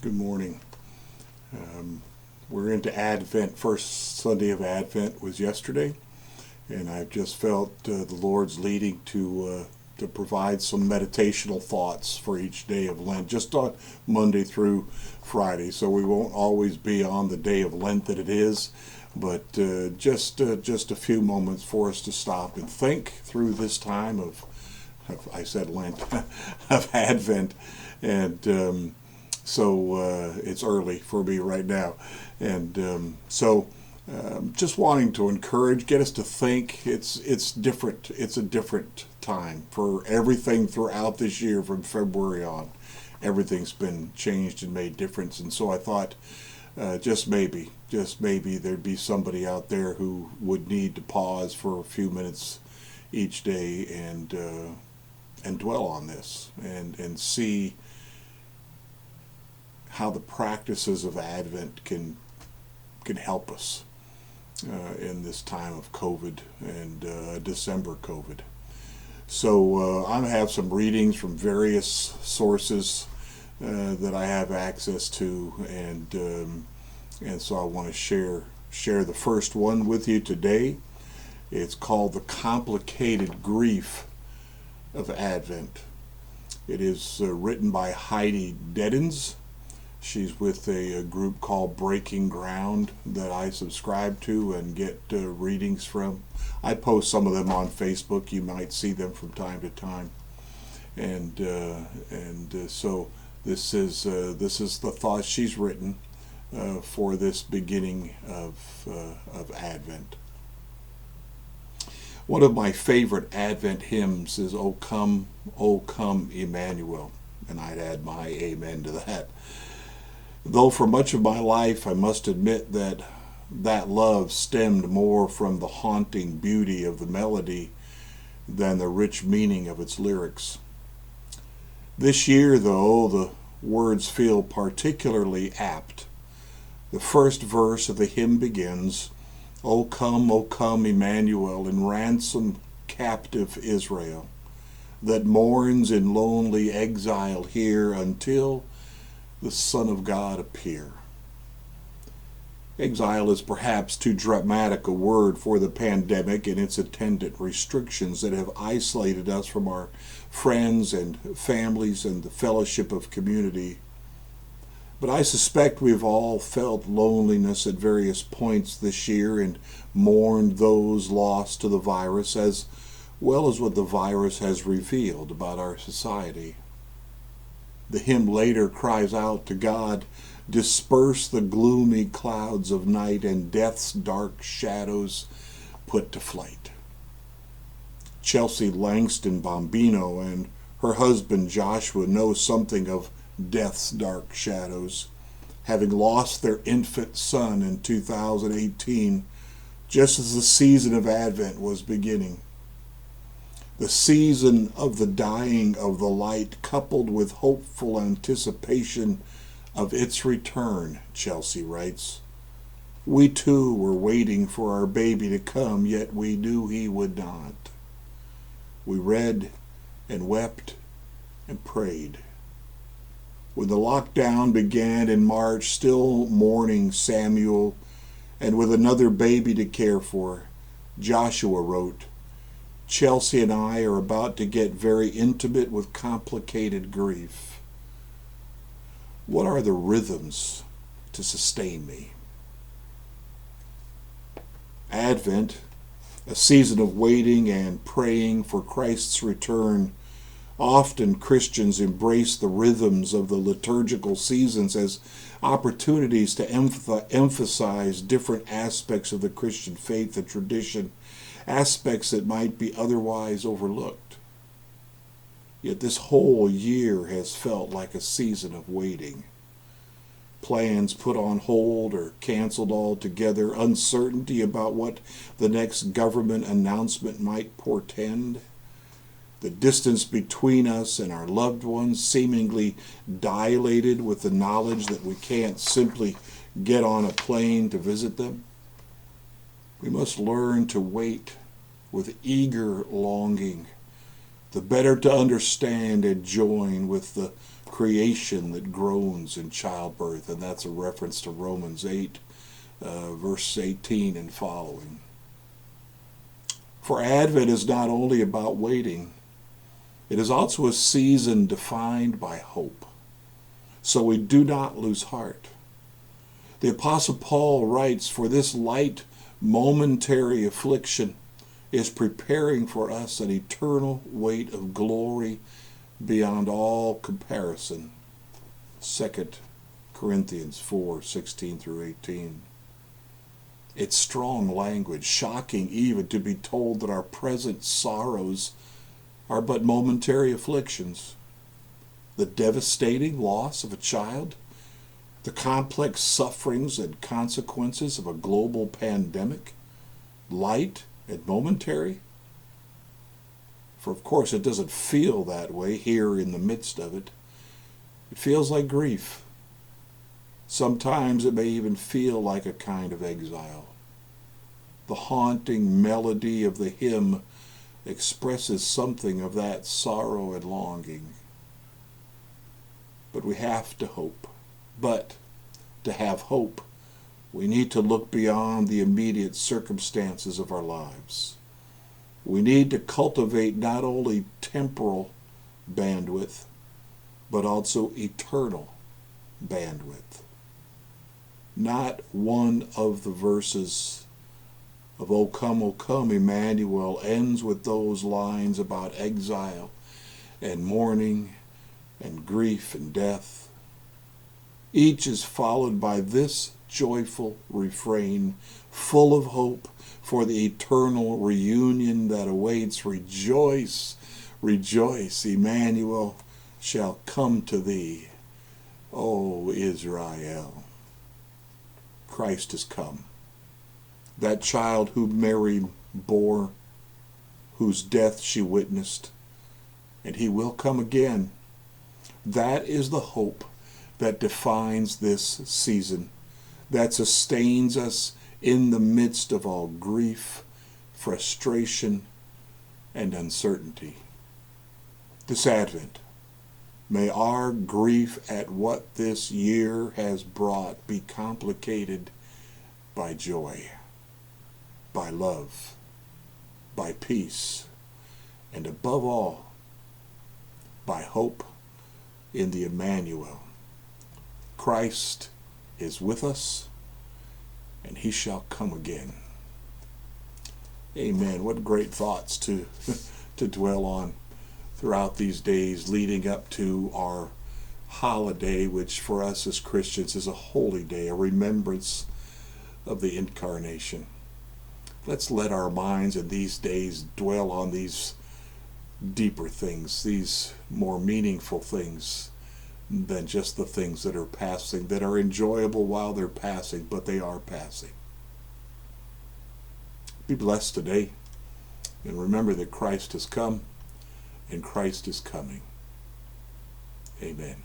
Good morning. Um, we're into Advent. First Sunday of Advent was yesterday, and I've just felt the Lord's leading to provide some meditational thoughts for each day of Lent, just on Monday through Friday. So we won't always be on the day of Lent that it is, but just a few moments for us to stop and think through this time of I said Lent, of Advent, and it's early for me right now, and just wanting to encourage, get us to think. It's different. It's a different time for everything throughout this year from February on. Everything's been changed and made different, and so I thought just maybe there'd be somebody out there who would need to pause for a few minutes each day and dwell on this and see how the practices of Advent can help us in this time of COVID and December COVID. So I have some readings from various sources that I have access to, and so I want to share the first one with you today. It's called "The Complicated Grief of Advent." It is written by Heidi Deddens. She's with a group called Breaking Ground that I subscribe to and get readings from. I post some of them on Facebook. You might see them from time to time. So this is the thoughts she's written for this beginning of Advent. One of my favorite Advent hymns is "O Come, Immanuel," and I'd add my amen to that. Though for much of my life I must admit that love stemmed more from the haunting beauty of the melody than the rich meaning of its lyrics. This year, though, the words feel particularly apt. The first verse of the hymn begins, O come, Immanuel, and ransom captive Israel, that mourns in lonely exile here until the Son of God appear." Exile is perhaps too dramatic a word for the pandemic and its attendant restrictions that have isolated us from our friends and families and the fellowship of community. But I suspect we've all felt loneliness at various points this year and mourned those lost to the virus, as well as what the virus has revealed about our society. The hymn later cries out to God, "Disperse the gloomy clouds of night and death's dark shadows put to flight." Chelsea Langston Bombino and her husband Joshua know something of death's dark shadows, having lost their infant son in 2018, just as the season of Advent was beginning. The season of the dying of the light, coupled with hopeful anticipation of its return, Chelsea writes. We too were waiting for our baby to come, yet we knew he would not. We read and wept and prayed. When the lockdown began in March, still mourning Samuel and with another baby to care for, Joshua wrote, "Chelsea and I are about to get very intimate with complicated grief. What are the rhythms to sustain me?" Advent, a season of waiting and praying for Christ's return. Often Christians embrace the rhythms of the liturgical seasons as opportunities to emphasize different aspects of the Christian faith and tradition, aspects that might be otherwise overlooked. Yet this whole year has felt like a season of waiting. Plans put on hold or canceled altogether, uncertainty about what the next government announcement might portend, the distance between us and our loved ones seemingly dilated with the knowledge that we can't simply get on a plane to visit them. We must learn to wait with eager longing, the better to understand and join with the creation that groans in childbirth, and that's a reference to Romans 8, verse 18 and following. For Advent is not only about waiting, it is also a season defined by hope. So we do not lose heart. The Apostle Paul writes, for this light momentary affliction is preparing for us an eternal weight of glory beyond all comparison. 2 Corinthians 4:16 through 18. It's strong language, shocking even to be told that our present sorrows are but momentary afflictions. The devastating loss of a child, the complex sufferings and consequences of a global pandemic, light and momentary. For of course it doesn't feel that way here in the midst of it. It feels like grief. Sometimes it may even feel like a kind of exile. The haunting melody of the hymn expresses something of that sorrow and longing. But we have to hope. But to have hope, we need to look beyond the immediate circumstances of our lives. We need to cultivate not only temporal bandwidth, but also eternal bandwidth. Not one of the verses of O come, Immanuel ends with those lines about exile and mourning and grief and death. Each is followed by this joyful refrain, full of hope for the eternal reunion that awaits. Rejoice, rejoice, Immanuel shall come to thee, O Israel. Christ has come. That child whom Mary bore, whose death she witnessed, and he will come again. That is the hope that defines this season, that sustains us in the midst of all grief, frustration, and uncertainty. This Advent, may our grief at what this year has brought be complicated by joy, by love, by peace, and above all, by hope in the Immanuel. Christ is with us, and he shall come again. Amen. What great thoughts to dwell on throughout these days leading up to our holiday, which for us as Christians is a holy day, a remembrance of the incarnation. Let's let our minds in these days dwell on these deeper things, these more meaningful things than just the things that are passing, that are enjoyable while they're passing, but they are passing. Be blessed today, and remember that Christ has come and Christ is coming. Amen.